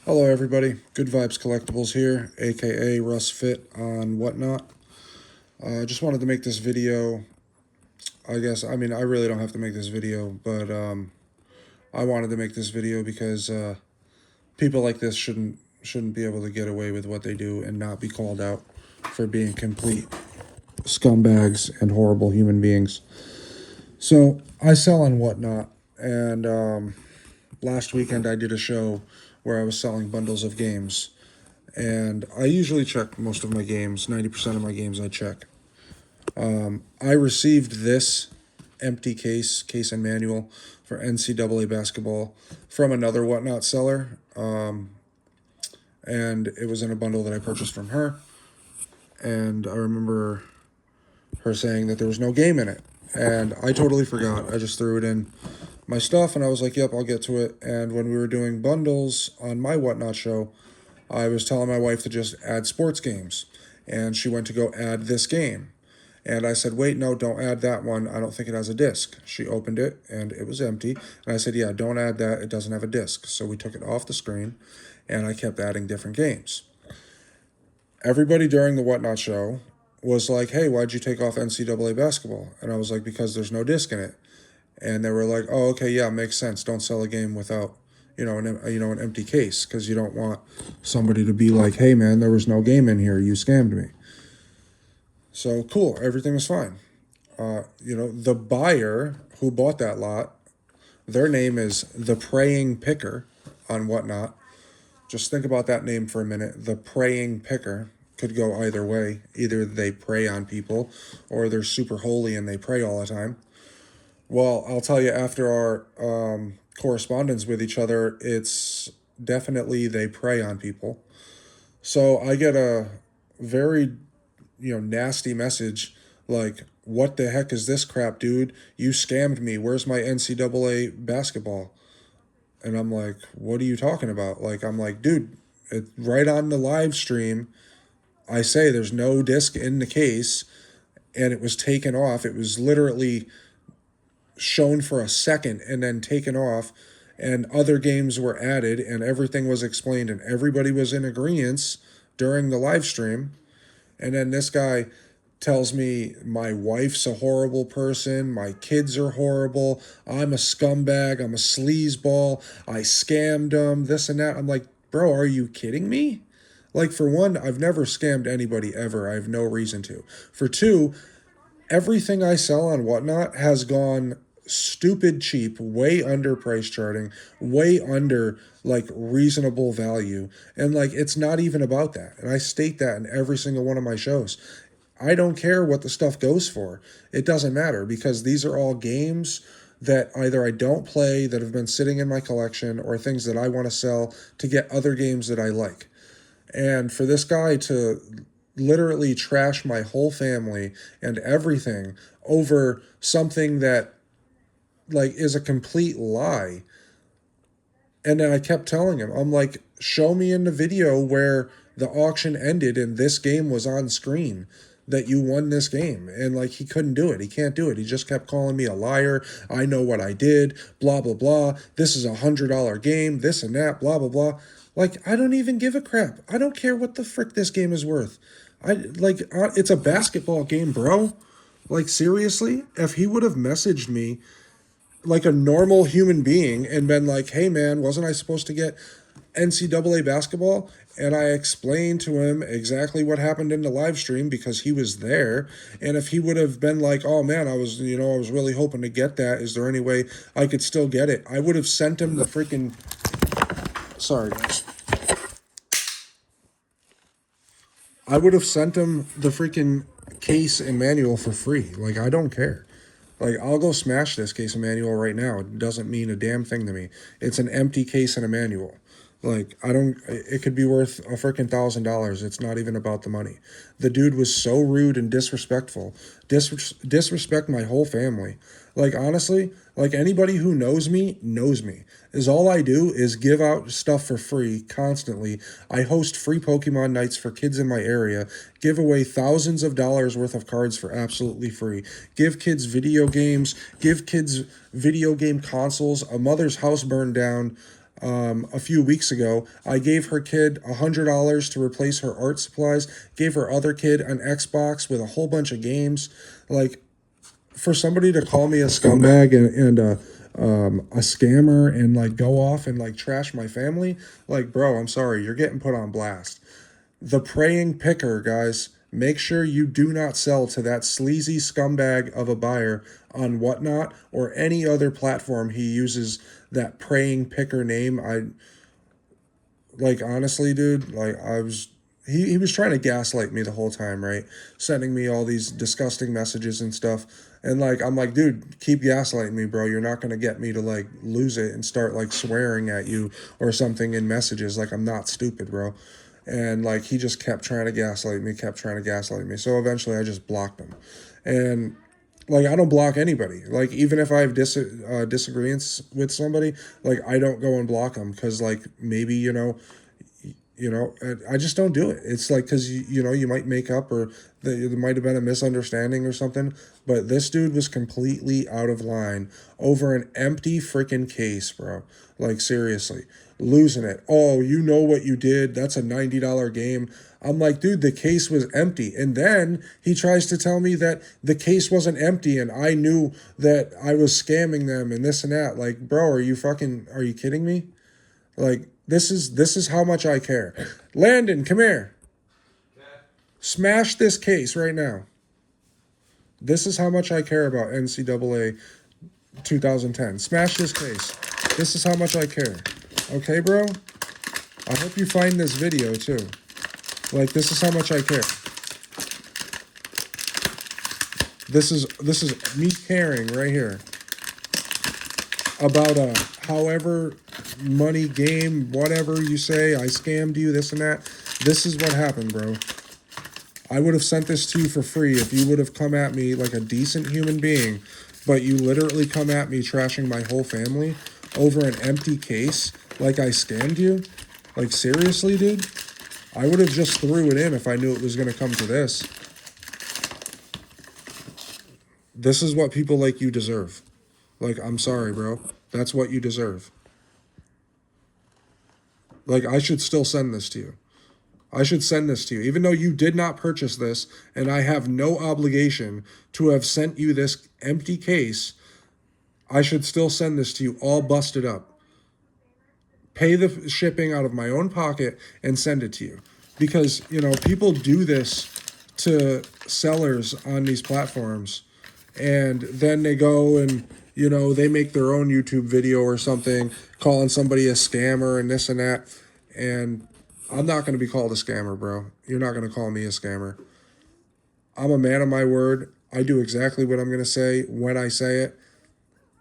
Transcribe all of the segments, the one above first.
Hello, everybody. Good Vibes Collectibles here, aka Russ Fit on Whatnot. Just wanted to make this video. I really don't have to make this video, but I wanted to make this video because people like this shouldn't be able to get away with what they do and not be called out for being complete scumbags and horrible human beings. So I sell on Whatnot, and last weekend I did a show where I was selling bundles of games. And I usually check most of my games. 90% of my games I check. I received this empty case and manual for NCAA basketball from another Whatnot seller. And it was in a bundle that I purchased from her. And I remember her saying that there was no game in it. And I totally forgot. I just threw it in my stuff and I was like, yep, I'll get to it. And when we were doing bundles on my Whatnot show, I was telling my wife to just add sports games. And she went to go add this game. And I said, wait, no, don't add that one. I don't think it has a disc. She opened it and it was empty. And I said, yeah, don't add that. It doesn't have a disc. So we took it off the screen and I kept adding different games. Everybody during the Whatnot show was like, hey, why'd you take off NCAA basketball? And I was like, because there's no disc in it. And they were like, oh, okay, yeah, makes sense. Don't sell a game without, an empty case, because you don't want somebody to be like, hey, man, there was no game in here. You scammed me. So cool, everything was fine. The buyer who bought that lot, their name is The Praying Picker on Whatnot. Just think about that name for a minute. The Praying Picker could go either way. Either they prey on people or they're super holy and they pray all the time. Well, I'll tell you, after our correspondence with each other, it's definitely they prey on people. So I get a very, nasty message like, what the heck is this crap, dude? You scammed me. Where's my NCAA basketball? And I'm like, what are you talking about? Like, I'm like, dude, right on the live stream, I say there's no disc in the case and it was taken off. It was literally shown for a second and then taken off, and other games were added and everything was explained and everybody was in agreement during the live stream. And then this guy tells me my wife's a horrible person, my kids are horrible, I'm a scumbag, I'm a sleazeball, I scammed them, this and that. I'm like, bro, are you kidding me? Like, for one, I've never scammed anybody ever. I have no reason to. For two, everything I sell on Whatnot has gone stupid cheap, way under price charting, way under like reasonable value. And like, it's not even about that. And I state that in every single one of my shows. I don't care what the stuff goes for. It doesn't matter, because these are all games that either I don't play, that have been sitting in my collection, or things that I want to sell to get other games that I like. And for this guy to literally trash my whole family and everything over something that like is a complete lie. And then I kept telling him, I'm like, show me in the video where the auction ended and this game was on screen, that you won this game. And like, he couldn't do it. He can't do it. He just kept calling me a liar. I know what I did, blah, blah, blah. This is $100 game, this and that, blah, blah, blah. Like, I don't even give a crap. I don't care what the frick this game is worth. It's a basketball game, bro. Like, seriously, if he would have messaged me like a normal human being and been like, hey man, wasn't I supposed to get NCAA basketball? And I explained to him exactly what happened in the live stream because he was there. And if he would have been like, oh man, I was really hoping to get that. Is there any way I could still get it? I would have sent him the freaking, sorry guys. I would have sent him the freaking case and manual for free. Like, I don't care. Like, I'll go smash this case and manual right now. It doesn't mean a damn thing to me. It's an empty case and a manual. Like, it could be worth a freaking $1,000. It's not even about the money. The dude was so rude and disrespectful. Disrespect my whole family. Like, honestly, like, anybody who knows me is all I do is give out stuff for free constantly. I host free Pokemon nights for kids in my area, give away thousands of dollars worth of cards for absolutely free, give kids video games, give kids video game consoles. A mother's house burned down. a few weeks ago. I gave her kid $100 to replace her art supplies, gave her other kid an Xbox with a whole bunch of games. Like, for somebody to call me a scumbag and a scammer and like go off and like trash my family, like, bro, I'm sorry, you're getting put on blast. The praying picker, guys. Make sure you do not sell to that sleazy scumbag of a buyer on Whatnot or any other platform he uses that praying picker name. I like, honestly, dude, like, he was trying to gaslight me the whole time, right? Sending me all these disgusting messages and stuff. And like, I'm like, dude, keep gaslighting me, bro. You're not gonna get me to like lose it and start like swearing at you or something in messages. Like, I'm not stupid, bro. And like, he just kept trying to gaslight me, kept trying to gaslight me. So eventually I just blocked him. And like, I don't block anybody. Like, even if I have disagreements with somebody, like, I don't go and block them because like, maybe, I just don't do it. It's like, because you might make up, or there might have been a misunderstanding or something. But this dude was completely out of line over an empty freaking case, bro. Like, seriously, losing it. Oh, you know what you did? That's a $90 game. I'm like, dude, the case was empty. And then he tries to tell me that the case wasn't empty and I knew that I was scamming them and this and that. Like, bro, are you kidding me? Like, this is how much I care. Landon, come here. Smash this case right now. This is how much I care about NCAA 2010. Smash this case. This is how much I care. Okay, bro? I hope you find this video too. Like, this is how much I care. This is me caring right here about however money game, whatever you say, I scammed you, this and that. This is what happened, bro. I would have sent this to you for free if you would have come at me like a decent human being, but you literally come at me trashing my whole family over an empty case like I scammed you. Like, seriously, dude? I would have just threw it in if I knew it was going to come to this. This is what people like you deserve. Like, I'm sorry, bro. That's what you deserve. Like, I should still send this to you. I should send this to you. Even though you did not purchase this, and I have no obligation to have sent you this empty case, I should still send this to you all busted up. Pay the shipping out of my own pocket and send it to you. Because, people do this to sellers on these platforms. And then they go and, they make their own YouTube video or something, calling somebody a scammer and this and that. And I'm not going to be called a scammer, bro. You're not going to call me a scammer. I'm a man of my word. I do exactly what I'm going to say when I say it.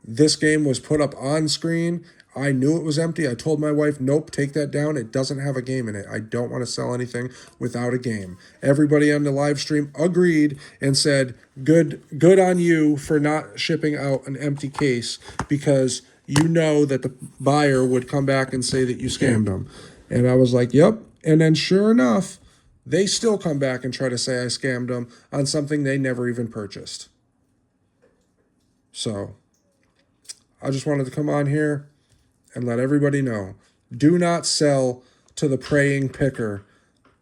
This game was put up on screen. I knew it was empty. I told my wife, nope, take that down. It doesn't have a game in it. I don't want to sell anything without a game. Everybody on the live stream agreed and said, good on you for not shipping out an empty case, because you know that the buyer would come back and say that you scammed them. And I was like, yep. And then sure enough, they still come back and try to say I scammed them on something they never even purchased. So I just wanted to come on here and let everybody know, do not sell to the praying picker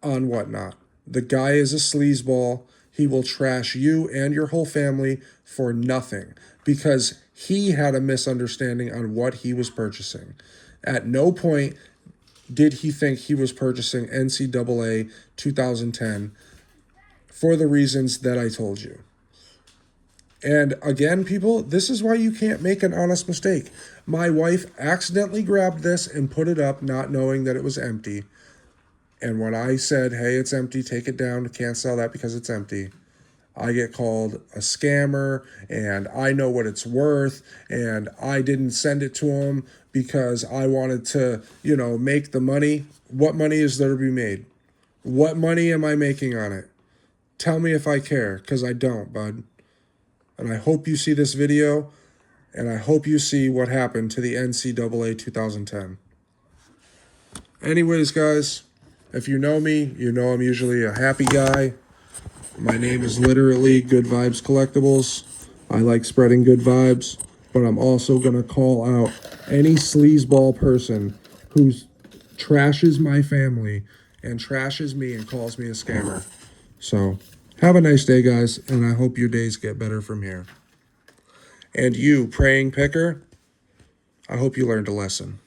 on Whatnot. The guy is a sleazeball. He will trash you and your whole family for nothing because he had a misunderstanding on what he was purchasing. At no point did he think he was purchasing NCAA 2010 for the reasons that I told you. And again, people, this is why you can't make an honest mistake. My wife accidentally grabbed this and put it up not knowing that it was empty. And when I said, hey, it's empty, take it down, can't sell that because it's empty, I get called a scammer and I know what it's worth and I didn't send it to him because I wanted to, make the money. What money is there to be made? What money am I making on it? Tell me if I care, because I don't, bud. And I hope you see this video, and I hope you see what happened to the NCAA 2010. Anyways, guys, if you know me, you know I'm usually a happy guy. My name is literally Good Vibes Collectibles. I like spreading good vibes. but I'm also going to call out any sleazeball person who trashes my family and trashes me and calls me a scammer. So, have a nice day, guys, and I hope your days get better from here. And you, praying picker, I hope you learned a lesson.